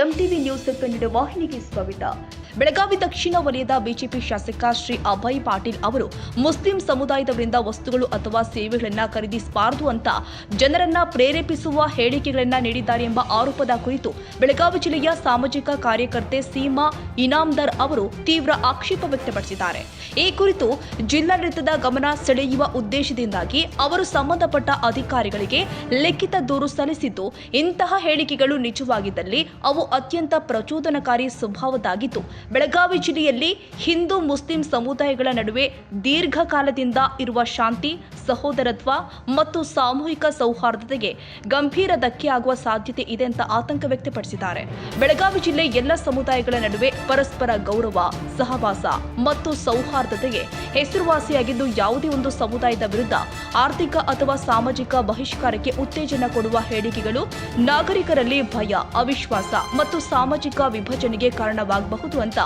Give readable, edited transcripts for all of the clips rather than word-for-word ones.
MTV news Kannada ವಾಹಿನಿಗೆ ಸ್ವಾಗತ. ಬೆಳಗಾವಿ ದಕ್ಷಿಣ ವಲಯದ ಬಿಜೆಪಿ ಶಾಸಕ ಶ್ರೀ ಅಭಯ್ ಪಾಟೀಲ್ ಅವರು ಮುಸ್ಲಿಂ ಸಮುದಾಯದವರಿಂದ ವಸ್ತುಗಳು ಅಥವಾ ಸೇವೆಗಳನ್ನು ಖರೀದಿಸಬಾರದು ಅಂತ ಜನರನ್ನ ಪ್ರೇರೇಪಿಸುವ ಹೇಳಿಕೆಗಳನ್ನು ನೀಡಿದ್ದಾರೆ ಎಂಬ ಆರೋಪದ ಕುರಿತು ಬೆಳಗಾವಿ ಜಿಲ್ಲೆಯ ಸಾಮಾಜಿಕ ಕಾರ್ಯಕರ್ತೆ ಸೀಮಾ ಇನಾಮದಾರ್ ಅವರು ತೀವ್ರ ಆಕ್ಷೇಪ ವ್ಯಕ್ತಪಡಿಸಿದ್ದಾರೆ. ಈ ಕುರಿತು ಜಿಲ್ಲಾಡಳಿತದ ಗಮನ ಸೆಳೆಯುವ ಉದ್ದೇಶದಿಂದಾಗಿ ಅವರು ಸಂಬಂಧಪಟ್ಟ ಅಧಿಕಾರಿಗಳಿಗೆ ಲಿಖಿತ ದೂರು ಸಲ್ಲಿಸಿದ್ದು, ಇಂತಹ ಹೇಳಿಕೆಗಳು ನಿಜವಾಗಿದ್ದಲ್ಲಿ ಅವು ಅತ್ಯಂತ ಪ್ರಚೋದನಕಾರಿ ಸ್ವಭಾವದ್ದಾಗಿದ್ದು, ಬೆಳಗಾವಿ ಜಿಲ್ಲೆಯಲ್ಲಿ ಹಿಂದೂ ಮುಸ್ಲಿಂ ಸಮುದಾಯಗಳ ನಡುವೆ ದೀರ್ಘಕಾಲದಿಂದ ಇರುವ ಶಾಂತಿ, ಸಹೋದರತ್ವ ಮತ್ತು ಸಾಮೂಹಿಕ ಸೌಹಾರ್ದತೆಗೆ ಗಂಭೀರ ಧಕ್ಕೆಯಾಗುವ ಸಾಧ್ಯತೆ ಇದೆ ಅಂತ ಆತಂಕ ವ್ಯಕ್ತಪಡಿಸಿದ್ದಾರೆ. ಬೆಳಗಾವಿ ಜಿಲ್ಲೆ ಎಲ್ಲ ಸಮುದಾಯಗಳ ನಡುವೆ ಪರಸ್ಪರ ಗೌರವ, ಸಹವಾಸ ಮತ್ತು ಸೌಹಾರ್ದತೆಗೆ ಹೆಸರುವಾಸಿಯಾಗಿದ್ದು, ಯಾವುದೇ ಒಂದು ಸಮುದಾಯದ ವಿರುದ್ಧ ಆರ್ಥಿಕ ಅಥವಾ ಸಾಮಾಜಿಕ ಬಹಿಷ್ಕಾರಕ್ಕೆ ಉತ್ತೇಜನ ಕೊಡುವ ಹೇಳಿಕೆಗಳು ನಾಗರಿಕರಲ್ಲಿ ಭಯ, ಅವಿಶ್ವಾಸ ಮತ್ತು ಸಾಮಾಜಿಕ ವಿಭಜನೆಗೆ ಕಾರಣವಾಗಬಹುದು ಅಂತ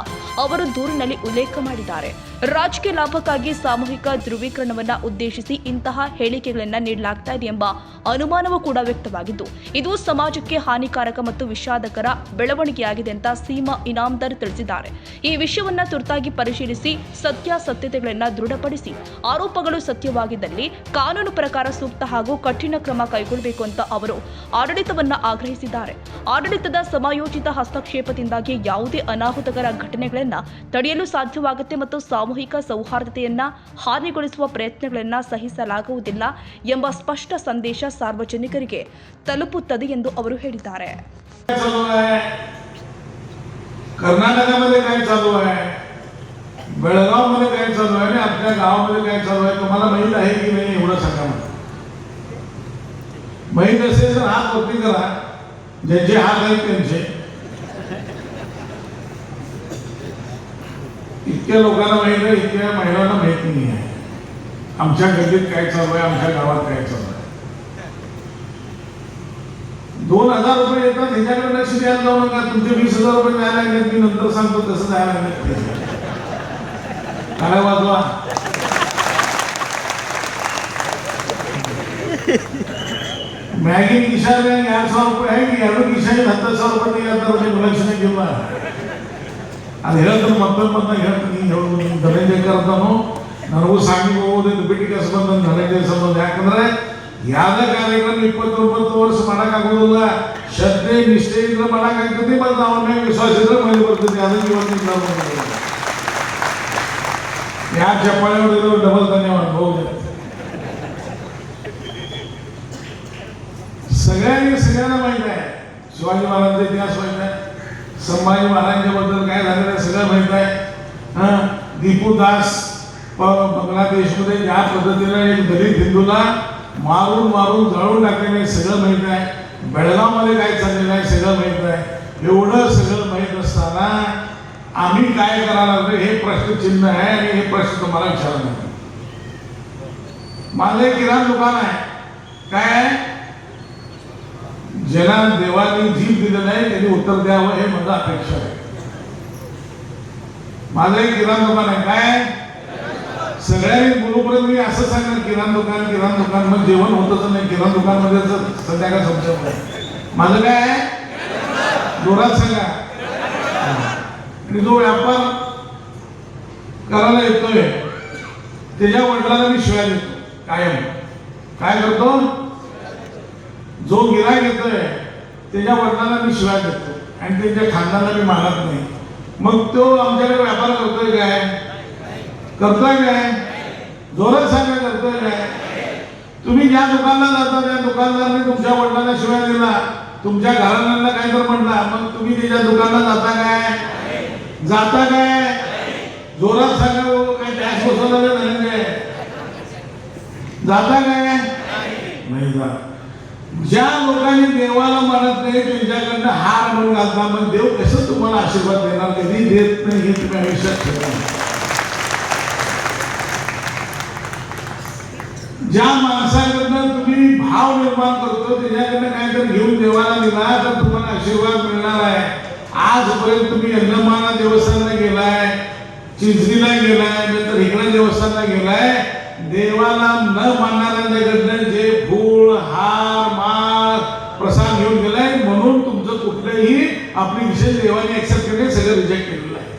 ಅವರು ದೂರಿನಲ್ಲಿ ಉಲ್ಲೇಖ ಮಾಡಿದ್ದಾರೆ. ರಾಜಕೀಯ ಲಾಭಕ್ಕಾಗಿ ಸಾಮೂಹಿಕ ಧ್ರುವೀಕರಣವನ್ನು ಉದ್ದೇಶಿಸಿ ಇಂತಹ ಹೇಳಿಕೆಗಳನ್ನು ನೀಡಲಾಗ್ತಾ ಇದೆ ಎಂಬ ಅನುಮಾನವೂ ಕೂಡ ವ್ಯಕ್ತವಾಗಿದ್ದು, ಇದು ಸಮಾಜಕ್ಕೆ ಹಾನಿಕಾರಕ ಮತ್ತು ವಿಷಾದಕರ ಬೆಳವಣಿಗೆಯಾಗಿದೆ ಅಂತ ಸೀಮಾ ಇನಾಮದಾರ್ ತಿಳಿಸಿದ್ದಾರೆ. ಈ ವಿಷಯವನ್ನು ತುರ್ತಾಗಿ ಪರಿಶೀಲಿಸಿ ಸತ್ಯಾಸತ್ಯತೆಗಳನ್ನು ದೃಢಪಡಿಸಿ ಆರೋಪಗಳು ಸತ್ಯವಾಗಿದ್ದಲ್ಲಿ ಕಾನೂನು ಪ್ರಕಾರ ಸೂಕ್ತ ಹಾಗೂ ಕಠಿಣ ಕ್ರಮ ಕೈಗೊಳ್ಳಬೇಕು ಅಂತ ಅವರು ಆಡಳಿತವನ್ನು ಆಗ್ರಹಿಸಿದ್ದಾರೆ. ಆಡಳಿತದ ಸಮಯೋಚಿತ ಹಸ್ತಕ್ಷೇಪದಿಂದಾಗಿ ಯಾವುದೇ ಅನಾಹುತಕರ ಘಟನೆಗಳನ್ನು ತಡೆಯಲು ಸಾಧ್ಯವಾಗುತ್ತೆ ಮತ್ತು ಸಾಮೂಹಿಕ ಸೌಹಾರ್ದತೆಯನ್ನು ಹಾನಿಗೊಳಿಸುವ ಪ್ರಯತ್ನಗಳನ್ನು ಸಹಿಸಲಾಗುವುದಿಲ್ಲ ಎಂಬ ಸ್ಪಷ್ಟ ಸಂದೇಶ ಸಾರ್ವಜನಿಕರಿಗೆ ತಲುಪುತ್ತದೆ ಎಂದು ಅವರು ಹೇಳಿದ್ದಾರೆ. कर्नाटकामध्ये काय चालू आहे, बेळगावमध्ये काय चालू आहे आणि आपल्या गावामध्ये काय चालू आहे तुम्हाला माहित आहे की नाही एवढं सांगा मला. माहित असेल तर हात वरती करा, ज्यांचे हात आहेत त्यांचे. इतक्या लोकांना माहित आहे, इतक्या महिलांना माहित नाही आहे आमच्या गल्लीत काय चालू आहे, आमच्या गावात काय चालू आहे. 2000 रुपये येतात, ह्याच्याकडे लक्ष द्यायला जाऊ नका. तुमचे 20,000 रुपये द्यायला लागले, मी नंतर सांगतो तसं द्यायला लागले. काय वाजवा मॅगी किशाने 200 रुपये आहे की 2 किशाने 10,000 रुपये ಲಕ್ಷಣೆ ಗಿಲ್ಲ. ಅದು ಹೇಳ್ತಾರೆ ಮತ್ತೊಮ್ಮೆ ಹೇಳ್ತೀನಿ. ಧನಂಜಯ ಕರ್ತಾನು ನನಗೂ ಸಾಂಗಿ ಹೋಗೋದು ಬಿಟ್ಟು ಕೆಲಸ ಬಂದ ಧನಂಜಯ ಸಂಬಂಧ. ಯಾಕಂದ್ರೆ ಯಾವುದೇ ಕಾರ್ಯಕ್ರಮ 29 ವರ್ಷ ಮಾಡೋಕ್ಕಾಗೋದಿಲ್ಲ. ಶ್ರದ್ಧೆ ನಿಷ್ಠೆಯಿಂದ ಮಾಡೋಕ್ಕಾಗ್ತದೆ, ಮತ್ತು ಅವನ ಮೇಲೆ ವಿಶ್ವಾಸ ಇದ್ರೆ ಮೈಲಿ ಬರ್ತದೆ. ಅದಕ್ಕೆ ಇವತ್ತು ಯಾರು ಚಪ್ಪಾಳೆ ಹೊಡೆದ್ರು ಡಬಲ್ ಧನ್ಯವಾದ. ಹೋಗಿ सगळ्यांना माहित आहे, शिवाजी महाराजांचा इतिहास माहित आहे, संभाजी महाराजांच्या बद्दल काय झालेलं सगळं माहित आहे. दीपू दास बांगलादेशमध्ये ज्या पद्धतीने एक दलित हिंदूला मारून जळून टाकलेलं सगळं माहित आहे. बेळगावमध्ये काय चाललेलं आहे सगळं माहित आहे. एवढं सगळं माहित असताना आम्ही काय करायला लागलो हे प्रश्नचिन्ह आहे आणि हे प्रश्न तुम्हाला विचारणार. माझं एक किराणा दुकान आहे. काय आहे, ज्याला देवाने जीव दिलेलं आहे त्यांनी उत्तर द्यावं हे माझं अपेक्षा आहे. माझं एक किराणा दुकान आहे. काय सगळ्यांनी बोलूपर्यंत मी असं सांगणार किराणा दुकान मग जेवण होतच नाही. किराणा दुकान मध्ये संध्याकाळ समजत नाही. माझं काय आहे जोरात सांगा. आणि जो व्यापार करायला येतोय त्याच्या वडिलांना मी शिवाय देतो कायम. काय करतो, जो गिराईक येतोय त्याच्या वडिलांना मी शिवाय देतो आणि त्यांच्या खानदानाला मी मानत नाही. मग तो आमच्याकडे व्यापार करतोय काय जोरात सांगा, करतोय काय? तुम्ही ज्या दुकानला जाता त्या दुकानदाराने तुमच्या वडिलांना शिवाय दिला, तुमच्या घराण्यांना काय तर म्हणला, मग तुम्ही त्याच्या दुकानला जाता काय? जोरात सांगा. काय टॅक्स बसवला नाही, जाता काय? नाही जात. ज्या लोकांनी देवाला मानत नाही त्यांच्याकडनं हार म्हणून घालता, मग देव कसं तुम्हाला आशीर्वाद देणार? कधी देत नाही हे तुम्ही आयुष्यात ठेवा. ज्या माणसाकडनं तुम्ही भाव निर्माण करतो त्याच्याकडनं काहीतरी घेऊन देवाला दिला तर तुम्हाला आशीर्वाद मिळणार आहे. आजपर्यंत तुम्ही यल्लमाना देवस्थानला गेलाय, चिंचणीला गेलाय, नंतर इकडे देवस्थानला गेलाय, देवाला न मानणाऱ्यांच्याकडनं जे फूल हार माळ प्रसाद घेऊन गेलाय, म्हणून तुमचं कुठलंही आपली विशेष देवाने ऍक्सेप्ट केले, सगळं रिजेक्ट केलेलं आहे.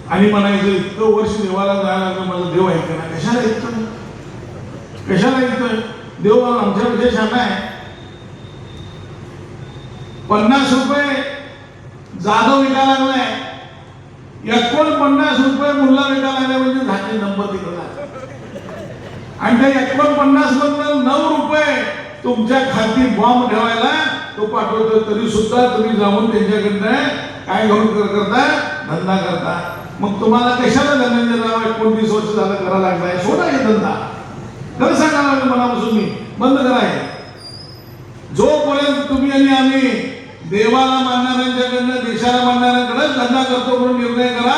आणि म्हणायचं इतकं वर्ष देवाला जायला लागलं, माझं देव ऐकणार. कशाला ऐकतोय? कशाला ऐकतोय? देव आमच्या विषय छान आहे. 50 रुपये जाधव विकायला लागलाय, 49 रुपये मुल्ला विकायला लागलाय, म्हणजे झाले नंबर तिकडला. आणि त्या 49 मधून 9 रुपये तुमच्या खाती बॉम्ब ठेवायला तो पाठवतो. तरी सुद्धा तुम्ही जाऊन त्यांच्याकडनं काय घेऊन करता? धंदा करता. मग तुम्हाला कशाला धनंजयराव 29 वर्ष झालं करायला लागलाय? सोडा हे धंदा. खरं सांगायला लागलं मनापासून मी बंद कराय. जोपर्यंत तुम्ही आणि आम्ही देवाला मानणाऱ्यांच्याकडनं देशाला मानणाऱ्यांकडे धंदा करतो म्हणून निर्णय करा.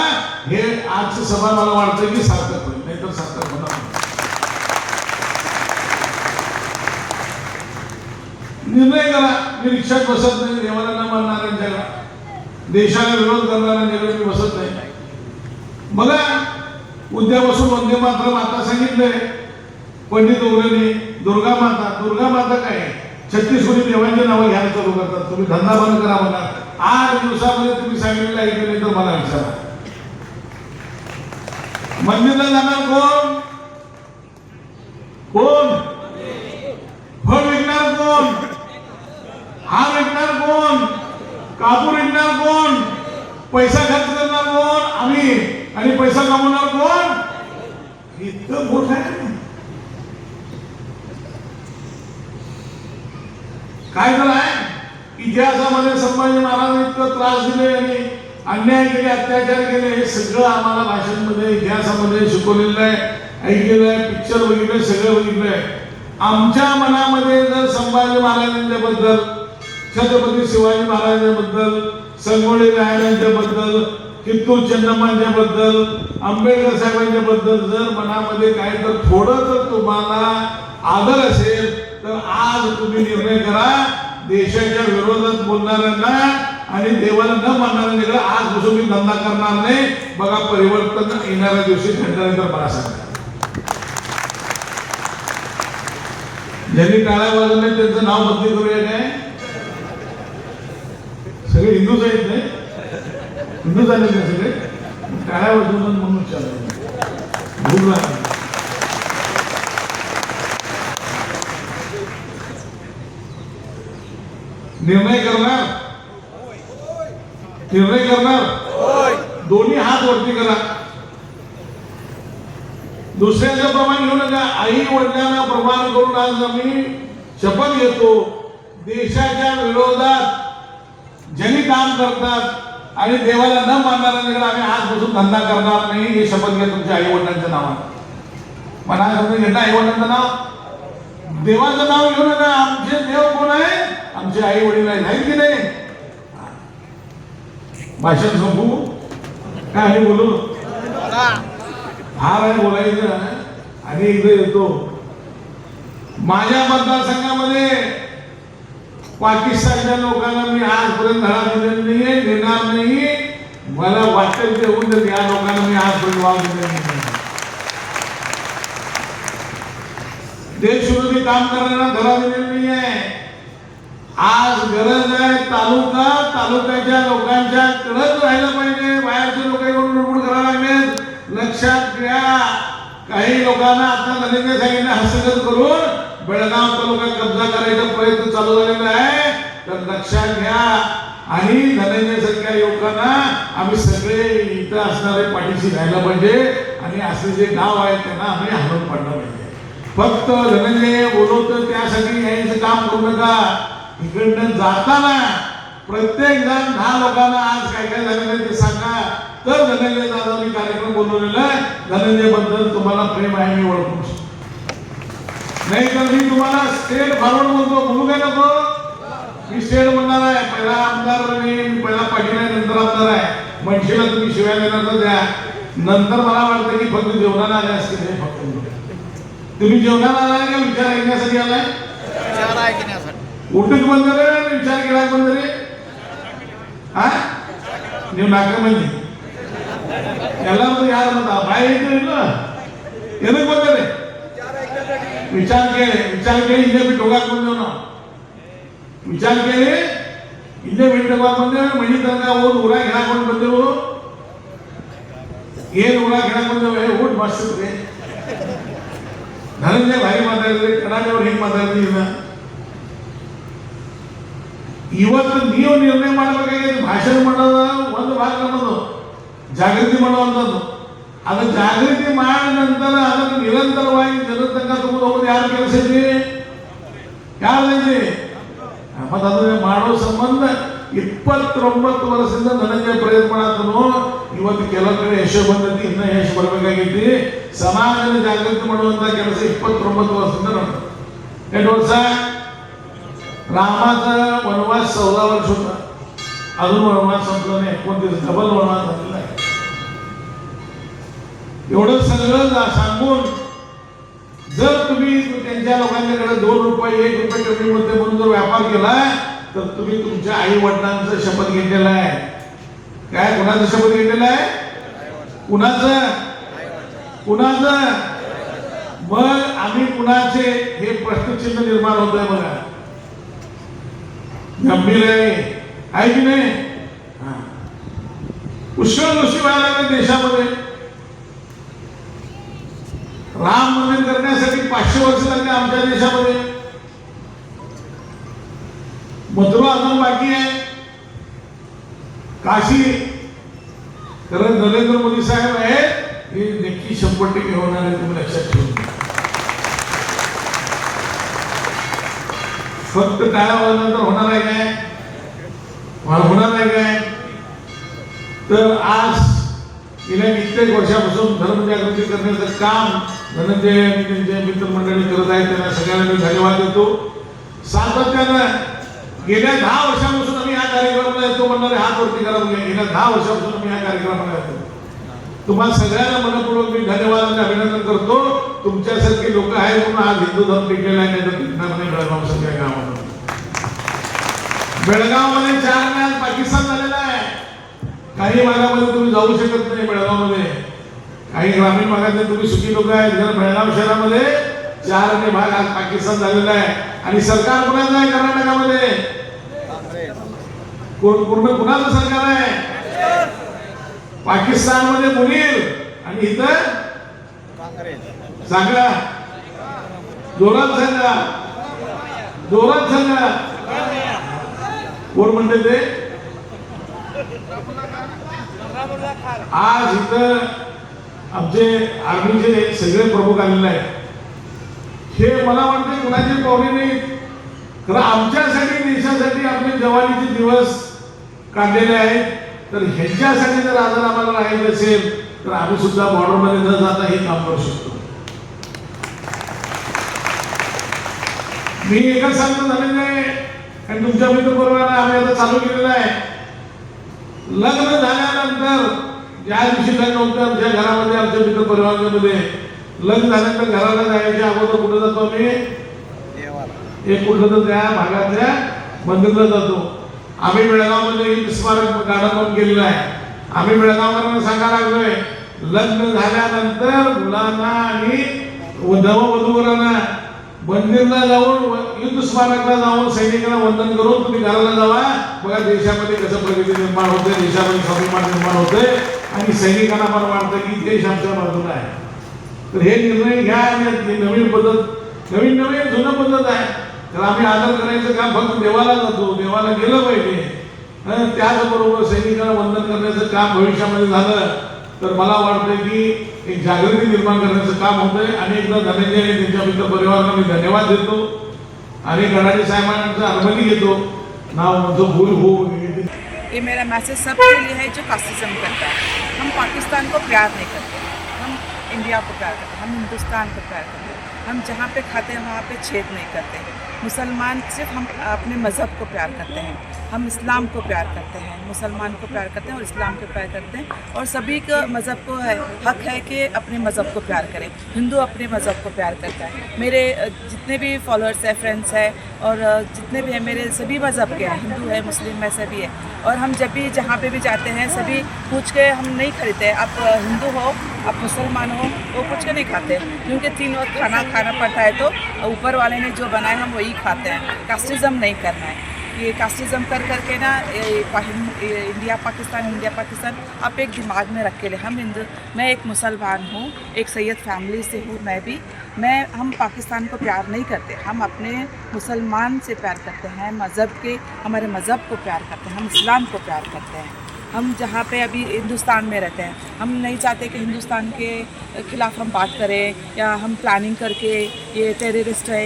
हे आजची सभा मला वाटतं की सार्थक होईल, नाहीतर सार्थक होणार नाही. निर्णय करा. मी रिक्षात बसत नाही, देवाला न मानणाऱ्यांच्याकडे, देशाला विरोध करणाऱ्यांच्याकडे मी बसत नाही. बघा, उद्यापासून वंदे मातरम आता सांगितलंय पंडित उगलेंनी. दुर्गा माता काय 36 कोटी देवांची नावं घ्यायला चालू करतात. तुम्ही धंदा बंद करा म्हणा. 8 दिवसामध्ये तुम्ही सांगितलेलं ऐकलं नाही तर मला विचारा. मंदिरला जाणार कोण? फळ विकणार कोण? हार विकणार कोण? कापूर विकणार कोण? पैसा खर्च करणार कोण? आम्ही. आणि पैसा कमवणार कोण? इतकं मोठं आहे. काय तर आहे इतिहासामध्ये संभाजी महाराज इतकं त्रास दिले आणि अन्याय केले, अत्याचार केले, हे सगळं आम्हाला भाषणांमध्ये इतिहासामध्ये शिकवलेलं आहे, ऐकलेलं आहे, पिक्चर बघितलंय, सगळं बघितलंय. आमच्या मनामध्ये जर संभाजी महाराजांच्याबद्दल, छत्रपती शिवाजी महाराजांबद्दल, संगोली रायांच्याबद्दल, कित्तूर चन्नम्मांच्याबद्दल, आंबेडकर साहेबांच्याबद्दल जर मनामध्ये काय तर थोडं तर तुम्हाला आदर असेल तर आज तुम्ही निर्णय करा. देशाच्या विरोधात बोलणाऱ्यांना आणि देवाला न मानणाऱ्यांकडे आजपासून मी धंदा करणार नाही. बघा, परिवर्तन येणाऱ्या दिवशी घडल्यानंतर मला सांगा. ज्यांनी टाळ्या वाजवल्या त्यांचं नाव बदली करूया काय? सगळे हिंदूच आहेत नाही? हिंदू झाले ना सगळे? टाळ्या वाजवून म्हणून चालू निर्णय करणार. दोन्ही हात वरती करा. दुसऱ्याचं प्रमाण घेऊ नका. आई वडिलांना प्रमाण करून आज आम्ही शपथ घेतो, देशाच्या विरोधात ज्यांनी काम करतात आणि देवाला न मानणाऱ्यांकडे आम्ही आजपासून धंदा करणार नाही. हे शपथ घ्या तुमच्या आई वडिलांच्या नावाने. मला समजा घेता आई वडिलांचं नाव, देवाचं नाव घेऊ नका. आमचे देव कोण आहे? आमचे आई वडील आहेत की नाही? भाषण संपू काय आहे? बोलू फार आहे बोलायचं. आणि इकडे येतो, माझ्या मतदारसंघामध्ये पाकिस्तानच्या लोकांना मी आजपर्यंत धडा दिलेला नाहीये, देणार नाही. मला वाटेल ते होऊन तर या लोकांना मी आजपर्यंत वाव दिलेला नाही. देशविरोधी काम करण्याला धडा दिलेला नाही आहे. आज गरज आहे तालुक्याच्या लोकांच्या कडक राहिलं पाहिजे. बाहेरचे लोक येऊन लुडबुड करायला लागलेत. लक्षात घ्या, काही लोकांना आता धनंजय सांगितलं हस्तगत करून बेळगाव तालुका कब्जा करायचा प्रयत्न चालू झालेला आहे. तर लक्षात घ्या. आणि धनंजय सारख्या युवकांना आम्ही सगळे इथं असणारे पाठीशी राहायला पाहिजे. आणि असले जे गाव आहेत त्यांना आम्ही हलवून पाडलं पाहिजे. फक्त धनंजय बोलवतो त्यासाठी यायचं काम करू नका. इकडनं जाताना प्रत्येक जण 10 लोकांना आज काय काय झालेलं ते सांगा. तर धनंजय दादांनी कार्यक्रम बोलवलेला आहे. धनंजय बद्दल तुम्हाला प्रेम आहे मी ओळखू शकतो. नाही तर मी तुम्हाला स्टेट फॉरवर्ड म्हणतो, बोलू काय नको? मी स्टेट म्हणणार आहे. पहिला आमदार मी पहिला पाटील आहे, नंतर आमदार आहे. मनशीला तुम्ही शिवाय देणार तर द्या. नंतर मला वाटतं की फक्त जेवणाला आले असते. नाही, फक्त तुम्ही जेवणाला आलाय का विचार ऐकण्यासाठी आलाय? उठूक बंद रे, विचार केला बंद रे. हा ನೀವು ನಾಲ್ಕು ಮಂದಿ ಎಲ್ಲ ಯಾರು ಬಂದ ಬಾಯಿ ಎದಕ್ಕೆ ಬಂದರೆ ವಿಚಾರ ಕೇಳಿ ಇಲ್ಲೇ ಬಿಟ್ಟು ಹೋಗಾಕ್ ಬಂದೇವ್ ನಾವು. ವಿಚಾರ ಕೇಳಿ ಇಲ್ಲೇ ಬಿಟ್ಟು ಹೋಗಾಕ್ ಬಂದೇವೆ. ಮನಿ ತನಕ ಹೋದ್ ಊರಾಗ ಹೇಳಾಕೊಂಡು ಬಂದೆವು. ಏನು ಊರಾಗ ಹೇಳಕ್ ಬಂದೇವೆ? ಊಟ ಮಾಡಿಸಿದ್ರಿ ನನಗೆ ಭಾರಿ ಮಾತಾಡಿದ್ರಿ. ಕನ್ನಡವ್ರು ಹೆಂಗ್ ಮಾತಾಡಿದ್ರಿ? ಇವತ್ತು ನೀವು ನಿರ್ಣಯ ಮಾಡಬೇಕಾಗಿದೆ. ಭಾಷಣ ಮಾಡೋದ ಒಂದು ಭಾಗ ನಮ್ಮದು, ಜಾಗೃತಿ ಮಾಡುವಂಥದ್ದು. ಅದು ಜಾಗೃತಿ ಮಾಡಿದ ನಂತರ ಅದನ್ನು ನಿರಂತರವಾಗಿ ಜನರ ತನಕ ತಗೊಂಡು ಹೋಗೋದು ಯಾರ ಕೆಲಸ ಐತಿ? ಯಾರೈತಿ? ಮತ್ತು ಅದನ್ನ ಮಾಡೋ ಸಂಬಂಧ 29 ವರ್ಷದಿಂದ ನನಗೆ ಪ್ರಯತ್ನ ಮಾಡತ್ತನು. ಇವತ್ತು ಕೆಲವು ಕಡೆ ಯಶ ಬಂದೈತಿ, ಇನ್ನೂ ಯಶ ಬರಬೇಕಾಗೈತಿ. ಸಮಾಜದ ಜಾಗೃತಿ ಮಾಡುವಂತ ಕೆಲಸ 29 ವರ್ಷದಿಂದ ನಡೆದ. ಎಷ್ಟು ವರ್ಷ? ರಾಮಾचा वनवास 14 वर्ष होता. अजून वनवास संपला नाही. 29 डबल वनवास झालेला आहे. एवढं सगळं सांगून जर तुम्ही त्यांच्या लोकांच्याकडे 2 रुपये 1 रुपये कमी मध्ये म्हणून जर व्यापार केला तर तुम्ही तुमच्या आई वडिलांचा शपथ घेतलेला आहे. काय? कुणाचा शपथ घेतलेला आहे? कुणाचं? मग आम्ही कुणाचे हे प्रश्नचिन्ह निर्माण होत आहे बघा. गंभीर आहे की नाही? पुष्कळ गोष्टी व्हायला लागल्या देशामध्ये. राम मंदिर करण्यासाठी 500 वर्ष लागले आमच्या देशामध्ये. मथुरा अजून बाकी आहे. काशी कारण नरेंद्र मोदी साहेब आहेत, हे नक्की 100% होणार आहे. तुम्ही लक्षात ठेवून फक्त टाळ्या वाजल्यानंतर होणार आहे काय? होणार आहे काय? तर आज गेल्या कित्येक वर्षापासून धर्मजागृती करण्याचं काम धनंजय आणि त्यांच्या मित्रमंडळी करत आहेत. त्यांना सगळ्यांना मी धन्यवाद देतो. सातत्यानं गेल्या 10 वर्षापासून आम्ही या कार्यक्रमाला येतो. म्हणणारे हात वरती करा. गेल्या 10 वर्षापासून आम्ही या कार्यक्रमाला येतो. तुम्हाला सगळ्यांना मनपूर्वक मी धन्यवाद आणि अभिनंदन करतो. तुमच्यासारखे लोक आहेत म्हणून आज हिंदू धर्म टिकलेला आहे. नाही तर टिकणार नाही बेळगाव सगळ्या गावामध्ये. बेळगावमध्ये 4 महिन्यात पाकिस्तान झालेला आहे. काही भागामध्ये तुम्ही जाऊ शकत नाही. बेळगावमध्ये काही ग्रामीण भागातले तुम्ही सुखी लोक आहेत. बेळगाव शहरामध्ये 4 भाग आज पाकिस्तान झालेला आहे. आणि सरकार कुणाचं आहे? कर्नाटकामध्ये पूर्ण कुणाचं सरकार आहे? पाकिस्तान मध्ये मुनीर आणि इथं सांगा. जोरात सांगा. कोण म्हणते ते? आज इथं आमचे आर्मीचे सगळे प्रमुख आलेले आहेत. हे मला वाटते कुणाचे पाहुणे नाही, कारण आमच्यासाठी देशासाठी आपले जवानीचे दिवस काढलेले आहेत. तर ह्यांच्यासाठी जर आदर आम्हाला राहायचं असेल तर आम्ही सुद्धा बॉर्डरमध्ये न जाता हे काम करू शकतो. मी एकच सांगतो झालेलं आहे आणि तुमच्या मित्रपरिवाराने आम्ही आता चालू केलेलं आहे. लग्न झाल्यानंतर ज्या दिवशी लग्न होतं आमच्या घरामध्ये, आमच्या मित्रपरिवारामध्ये लग्न झाल्यानंतर घराला जायच्या अगोदर कुठं जातो आम्ही? एक कुठलं तर त्या भागातल्या मंदिरला जातो. आम्ही बेळगावमध्ये स्मारक गार्डन म्हणून गेलेलं आहे. आम्ही बेळगावकरांना सांगायला लागलोय लग्न झाल्यानंतर मुलांना आणि नववधूवरांना मंदिरला जाऊन युद्ध स्मारकला जाऊन सैनिकांना वंदन करून तुम्ही घराला जावा. बघा देशामध्ये कसं प्रगती निर्माण होते, देशामध्ये स्वाभिमान निर्माण होते आणि सैनिकांना पण वाटतं की देश आमच्या बाजूला आहे. तर हे निर्णय घ्या आणि नवीन पद्धत, नवीन जुनं पद्धत आहे. तर आम्ही आदर करायचं काम फक्त देवाला जातो, देवाला गेलं पाहिजे. त्याचबरोबर सैनिकांना वंदन करण्याचं काम भविष्यामध्ये झालं तर मला वाटतं की एक जागृती निर्माण करण्याचं काम होतंय. आणि एकदा धनंजय आणि त्यांच्या मित्र परिवारांना मी धन्यवाद देतो आणि गडाडी साहेबांचा अनुमती घेतो. नाव माझं भूल हो. ये मेरा मैसेज सबके लिए है जो कास्टिज्म करता है. हम पाकिस्तान को प्यार नहीं करते, हम इंडिया को प्यार करते हैं, हम हिंदुस्तान को प्यार करते हैं. हम जहाँ पे खाते हैं वहाँ पे छेद नहीं करते. मुसलमान सिर्फ हम अपने मज़हब को प्यार करते हैं. हम इस्लाम को प्यार करते हैं, मुसलमान को प्यार करते हैं और इस्लाम को प्यार करते हैं. और सभी का मज़हब को हक है कि अपने मज़हब को प्यार करें. हिंदू अपने मज़हब को प्यार करता है. मेरे जितने भी फॉलोअर्स हैं, फ्रेंड्स हैं और जितने भी हैं मेरे सभी मज़हब के हैं. हिंदू है, मुस्लिम है, सभी है. और हम जब भी जहाँ पे भी जाते हैं सभी पूछ के हम नहीं खरीदते. आप हिंदू हो आप मुसलमान हो वो कुछ नहीं खाते, क्योंकि 3 वक्त खाना पड़ता है, तो ऊपर वाले ने जो बनाया हम वही खाते हैं। कास्टिज़म नहीं करना है। ये कास्टिज़म कर करके ना इंडिया पाकिस्तान आप एक दिमाग में रख के ले। हम हिंदू, मैं एक मुसलमान हूँ, एक सैयद फैमिली से हूँ हम पाकिस्तान को प्यार नहीं करते, हम अपने मुसलमान से प्यार करते हैं, हमारे मज़हब को प्यार करते हैं, हम इस्लाम को प्यार करते हैं। हम जहाँ पे अभी हिंदुस्तान में रहते हैं, हम नहीं चाहते कि हिंदुस्तान के खिलाफ़ हम बात करें या हम प्लानिंग करके ये टेररिस्ट है,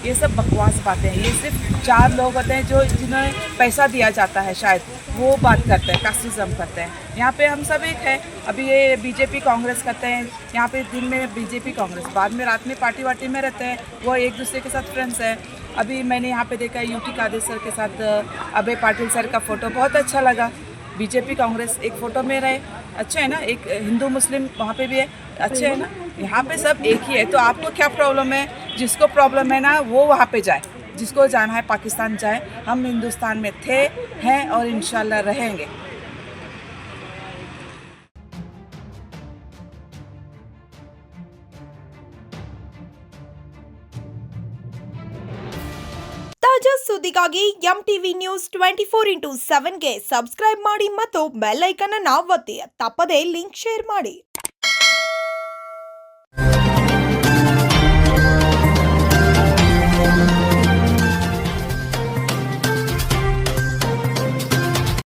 ये सब बकवास बातें हैं। ये सिर्फ 4 लोग होते हैं जो जिन्हें पैसा दिया जाता है, शायद वो बात करते हैं, कास्टिज़म करते हैं। यहाँ पे हम सब एक है। अभी ये बीजेपी कांग्रेस करते हैं, यहाँ पे दिन में बीजेपी कांग्रेस, बाद में रात में पार्टी वार्टी में रहते हैं, वो एक दूसरे के साथ फ्रेंड्स हैं। अभी मैंने यहाँ पे देखा यूटी कादिर सर के साथ अभय पाटिल सर का फ़ोटो बहुत अच्छा लगा। बीजेपी कांग्रेस एक फ़ोटो में रहे, अच्छा है ना। एक हिंदू मुस्लिम वहाँ पे भी है, अच्छे है ना। यहाँ पे सब एक ही है, तो आपको क्या प्रॉब्लम है? जिसको प्रॉब्लम है ना वो वहाँ पे जाए, जिसको जाना है पाकिस्तान जाए। हम हिंदुस्तान में थे, हैं और इंशाल्लाह रहेंगे। ತಾಜಾ ಸುದ್ದಿಗಾಗಿ MTV ನ್ಯೂಸ್ 24/7 ಗೆ ಸಬ್ಸ್ಕ್ರೈಬ್ ಮಾಡಿ ಮತ್ತು ಬೆಲ್ ಐಕಾನ್ ಅನ್ನು ಒತ್ತಿ. ತಪ್ಪದೇ ಲಿಂಕ್ ಶೇರ್ ಮಾಡಿ.